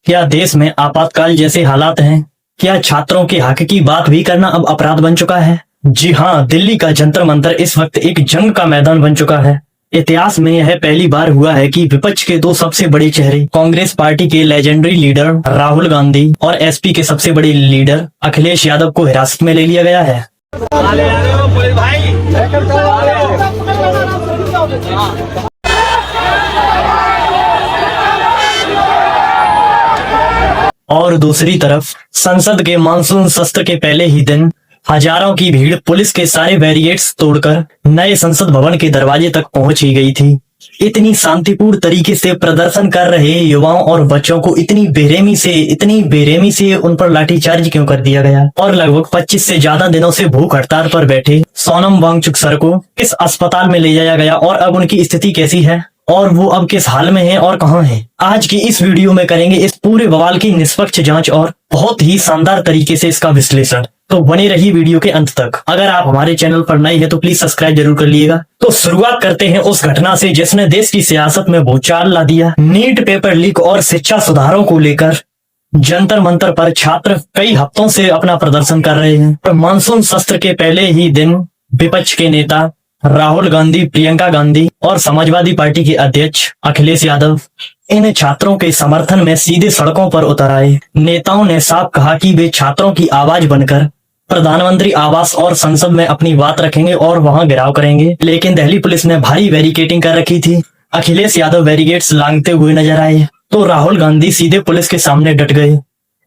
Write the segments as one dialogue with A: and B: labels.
A: क्या देश में आपातकाल जैसे हालात हैं? क्या छात्रों के हक की बात भी करना अब अपराध बन चुका है? जी हाँ, दिल्ली का जंतर मंतर इस वक्त एक जंग का मैदान बन चुका है। इतिहास में यह पहली बार हुआ है कि विपक्ष के दो सबसे बड़े चेहरे, कांग्रेस पार्टी के लेजेंडरी लीडर राहुल गांधी और एसपी के सबसे बड़े लीडर अखिलेश यादव को हिरासत में ले लिया गया है। और दूसरी तरफ संसद के मानसून सत्र के पहले ही दिन हजारों की भीड़ पुलिस के सारे बैरिकेड्स तोड़कर नए संसद भवन के दरवाजे तक पहुंच ही गई थी। इतनी शांतिपूर्ण तरीके से प्रदर्शन कर रहे युवाओं और बच्चों को इतनी बेरहमी से उन पर लाठीचार्ज क्यों कर दिया गया? और लगभग 25 से ज्यादा दिनों से भूख हड़ताल पर बैठे सोनम वांगचुक सर को किस अस्पताल में ले जाया गया और अब उनकी स्थिति कैसी है और वो अब किस हाल में है और कहां है? आज की इस वीडियो में करेंगे इस पूरे बवाल की निष्पक्ष जांच और बहुत ही शानदार तरीके से इसका विश्लेषण। तो बने रहिए वीडियो के अंत तक। अगर आप हमारे चैनल पर नए हैं तो प्लीज सब्सक्राइब जरूर कर लीजिएगा। तो शुरुआत करते हैं उस घटना से जिसने देश की सियासत में भूचाल ला दिया। नीट पेपर लीक और शिक्षा सुधारों को लेकर जंतर मंतर पर छात्र कई हफ्तों से अपना प्रदर्शन कर रहे हैं और मानसून सत्र के पहले ही दिन विपक्ष के नेता राहुल गांधी, प्रियंका गांधी और समाजवादी पार्टी के अध्यक्ष अखिलेश यादव इन छात्रों के समर्थन में सीधे सड़कों पर उतर आए। नेताओं ने साफ कहा कि वे छात्रों की आवाज बनकर प्रधानमंत्री आवास और संसद में अपनी बात रखेंगे और वहां घेराव करेंगे। लेकिन दिल्ली पुलिस ने भारी बैरिकेडिंग कर रखी थी। अखिलेश यादव बैरिकेड्स लांघते हुए नजर आए तो राहुल गांधी सीधे पुलिस के सामने डट गए।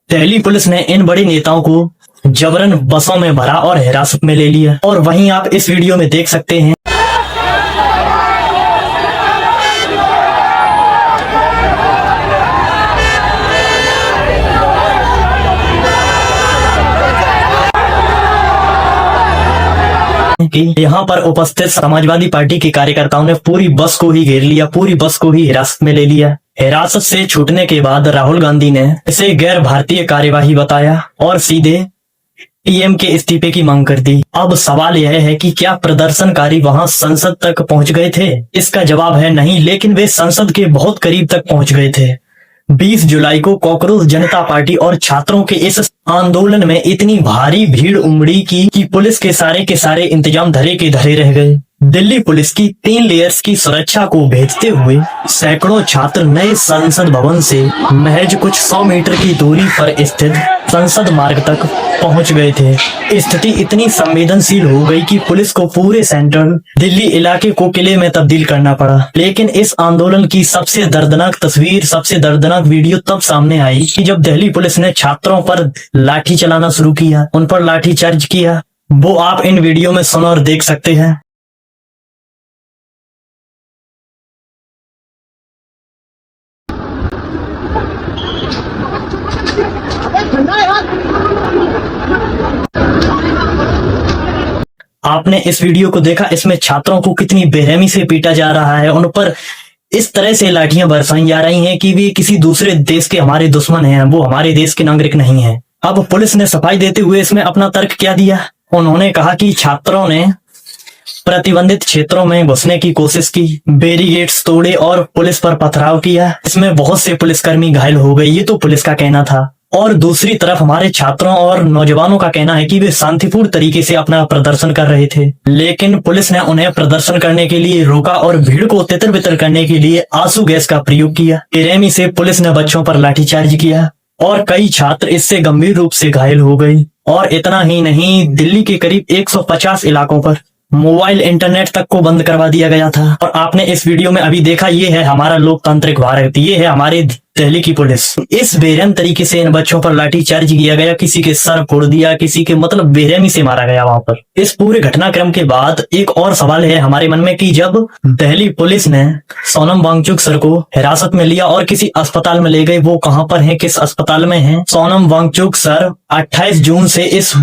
A: दिल्ली पुलिस ने इन बड़े नेताओं को जबरन बसों में भरा और हिरासत में ले लिया। और वहीं आप इस वीडियो में देख सकते हैं कि यहाँ पर उपस्थित समाजवादी पार्टी के कार्यकर्ताओं ने पूरी बस को ही घेर लिया, पूरी बस को ही हिरासत में ले लिया। हिरासत से छूटने के बाद राहुल गांधी ने इसे गैर भारतीय कार्यवाही बताया और सीधे पीएम के इस्तीफे की मांग कर दी। अब सवाल यह है कि क्या प्रदर्शनकारी वहां संसद तक पहुंच गए थे? इसका जवाब है नहीं, लेकिन वे संसद के बहुत करीब तक पहुंच गए थे। 20 जुलाई को कॉकरोच जनता पार्टी और छात्रों के इस आंदोलन में इतनी भारी भीड़ उमड़ी कि पुलिस के सारे इंतजाम धरे के धरे रह गए। दिल्ली पुलिस की 3 लेयर्स की सुरक्षा को भेजते हुए सैकड़ों छात्र नए संसद भवन से महज कुछ 100 मीटर की दूरी पर स्थित संसद मार्ग तक पहुंच गए थे। स्थिति इतनी संवेदनशील हो गई कि पुलिस को पूरे सेंट्रल दिल्ली इलाके को किले में तब्दील करना पड़ा। लेकिन इस आंदोलन की सबसे दर्दनाक तस्वीर, सबसे दर्दनाक वीडियो तब सामने आई कि जब दिल्ली पुलिस ने छात्रों पर लाठी चलाना शुरू किया, उन पर लाठी चार्ज किया। वो आप इन वीडियो में सुन और देख सकते हैं। आपने इस वीडियो को देखा, इसमें छात्रों को कितनी बेरहमी से पीटा जा रहा है। उन पर इस तरह से लाठियां बरसाई जा रही हैं कि वे किसी दूसरे देश के हमारे दुश्मन हैं, वो हमारे देश के नागरिक नहीं हैं। अब पुलिस ने सफाई देते हुए इसमें अपना तर्क क्या दिया? उन्होंने कहा कि छात्रों ने प्रतिबंधित क्षेत्रों में घुसने की कोशिश की, बैरिकेड्स तोड़े और पुलिस पर पथराव किया। इसमें बहुत से पुलिसकर्मी घायल हो गए, ये तो पुलिस का कहना था। और दूसरी तरफ हमारे छात्रों और नौजवानों का कहना है कि वे शांतिपूर्ण तरीके से अपना प्रदर्शन कर रहे थे, लेकिन पुलिस ने उन्हें प्रदर्शन करने के लिए रोका और भीड़ को तितर बितर करने के लिए आंसू गैस का प्रयोग किया। बेरहमी से पुलिस ने बच्चों पर लाठीचार्ज किया और कई छात्र इससे गंभीर रूप से घायल हो गए। और इतना ही नहीं, दिल्ली के करीब 150 इलाकों पर मोबाइल इंटरनेट तक को बंद करवा दिया गया था। और आपने इस वीडियो में अभी देखा, ये है हमारा लोकतांत्रिक भारत, ये है हमारे दिल्ली की पुलिस। इस बेरहम तरीके से इन बच्चों पर लाठीचार्ज किया गया, किसी के सर फोड़ दिया, किसी के मतलब बेरहमी से मारा गया वहां पर। इस पूरे घटनाक्रम के बाद एक और सवाल है हमारे मन में कि जब दिल्ली पुलिस ने सोनम वांगचुक सर को हिरासत में लिया और किसी अस्पताल में ले गए, वो कहां पर है, किस अस्पताल में है? सोनम वांगचुक सर 28 जून से इस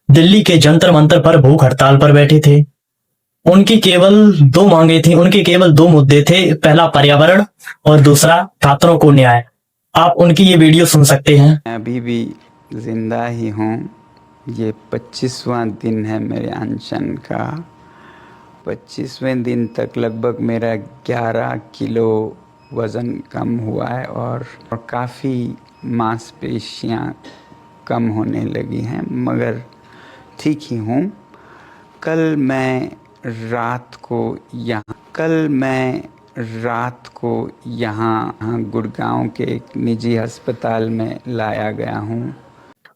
A: दिल्ली के जंतर मंतर पर भूख हड़ताल पर बैठे थे। उनकी केवल 2 मांगे थी, उनके केवल 2 मुद्दे थे, पहला पर्यावरण और दूसरा छात्रों को न्याय। आप उनकी ये वीडियो सुन सकते हैं।
B: मैं अभी भी जिंदा ही हूँ। ये 25वां दिन है मेरे अनशन का। 25वें दिन तक लगभग मेरा 11 किलो वज़न कम हुआ है और काफ़ी मांसपेशियाँ कम होने लगी हैं, मगर ठीक ही हूँ। कल मैं रात को यहाँ गुड़गांव के एक निजी अस्पताल में लाया गया हूँ।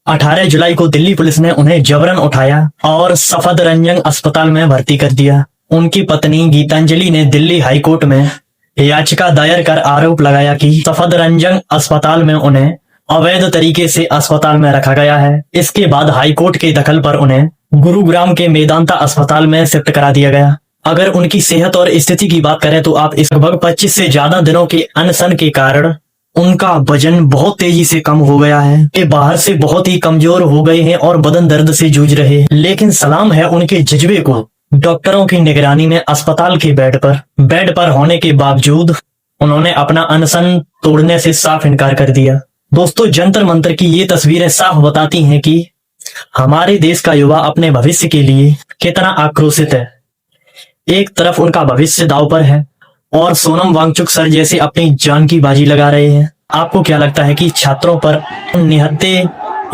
A: 18 जुलाई को दिल्ली पुलिस ने उन्हें जबरन उठाया और सफदरजंग अस्पताल में भर्ती कर दिया। उनकी पत्नी गीतांजलि ने दिल्ली हाई कोर्ट में याचिका दायर कर आरोप लगाया कि सफदरजंग अस्पताल में उन्हें अवैध तरीके से अस्पताल में रखा गया है। इसके बाद हाई कोर्ट के दखल पर उन्हें गुरुग्राम के मेदांता अस्पताल में शिफ्ट करा दिया गया। अगर उनकी सेहत और स्थिति की बात करें तो आप इस लगभग 25 से ज्यादा दिनों के अनशन के कारण उनका वजन बहुत तेजी से कम हो गया है। ये बाहर से बहुत ही कमजोर हो गए हैं और बदन दर्द से जूझ रहे हैं। लेकिन सलाम है उनके जज्बे को। डॉक्टरों की निगरानी में अस्पताल के बेड पर होने के बावजूद उन्होंने अपना अनशन तोड़ने से साफ इनकार कर दिया। दोस्तों, जंतर मंतर की ये तस्वीरें साफ बताती हैं कि हमारे देश का युवा अपने भविष्य के लिए कितना आक्रोशित है। एक तरफ उनका भविष्य दांव पर है और सोनम वांगचुक सर जैसे अपनी जान की बाजी लगा रहे हैं। आपको क्या लगता है कि छात्रों पर, निहत्थे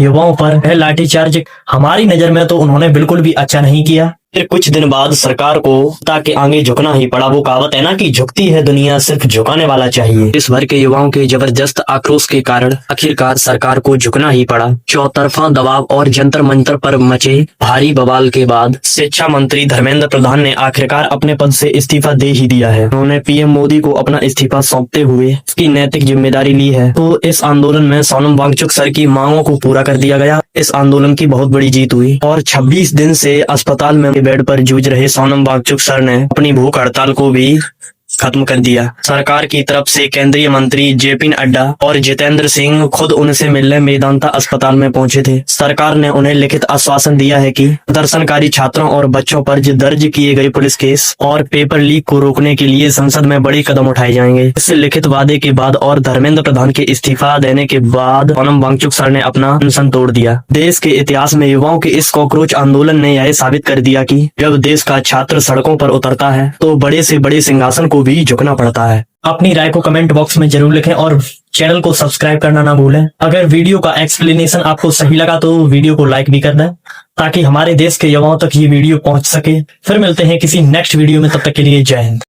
A: युवाओं पर है लाठीचार्ज? हमारी नजर में तो उन्होंने बिल्कुल भी अच्छा नहीं किया। फिर कुछ दिन बाद सरकार को ताकि आगे झुकना ही पड़ा। वो कहावत है ना कि झुकती है दुनिया, सिर्फ झुकाने वाला चाहिए। देश भर के युवाओं के जबरदस्त आक्रोश के कारण आखिरकार सरकार को झुकना ही पड़ा। चौतरफा दबाव और जंतर मंतर पर मचे भारी बवाल के बाद शिक्षा मंत्री धर्मेंद्र प्रधान ने आखिरकार अपने पद से इस्तीफा दे ही दिया है। उन्होंने पीएम मोदी को अपना इस्तीफा सौंपते हुए इसकी नैतिक जिम्मेदारी ली है। तो इस आंदोलन में सोनम वांगचुक सर की मांगों को पूरा कर दिया गया। इस आंदोलन की बहुत बड़ी जीत हुई और 26 दिन से अस्पताल में बेड पर जूझ रहे सोनम वांगचुक सर ने अपनी भूख हड़ताल को भी खत्म कर दिया। सरकार की तरफ से केंद्रीय मंत्री जेपी नड्डा और जितेंद्र सिंह खुद उनसे मिलने मेदांता अस्पताल में पहुंचे थे। सरकार ने उन्हें लिखित आश्वासन दिया है कि प्रदर्शनकारी छात्रों और बच्चों पर दर्ज किए गए पुलिस केस और पेपर लीक को रोकने के लिए संसद में बड़े कदम उठाए जाएंगे। इस लिखित वादे के बाद और धर्मेंद्र प्रधान के इस्तीफा देने के बाद सोनम वांगचुक सर ने अपना अनशन तोड़ दिया। देश के इतिहास में युवाओं के इस कॉकरोच आंदोलन ने यह साबित कर दिया कि जब देश का छात्र सड़कों पर उतरता है तो बड़े से बड़े सिंहासन को भी झुकना पड़ता है। अपनी राय को कमेंट बॉक्स में जरूर लिखें और चैनल को सब्सक्राइब करना ना भूलें। अगर वीडियो का एक्सप्लेनेशन आपको सही लगा तो वीडियो को लाइक भी कर दें ताकि हमारे देश के युवाओं तक ये वीडियो पहुंच सके। फिर मिलते हैं किसी नेक्स्ट वीडियो में, तब तक के लिए जय हिंद।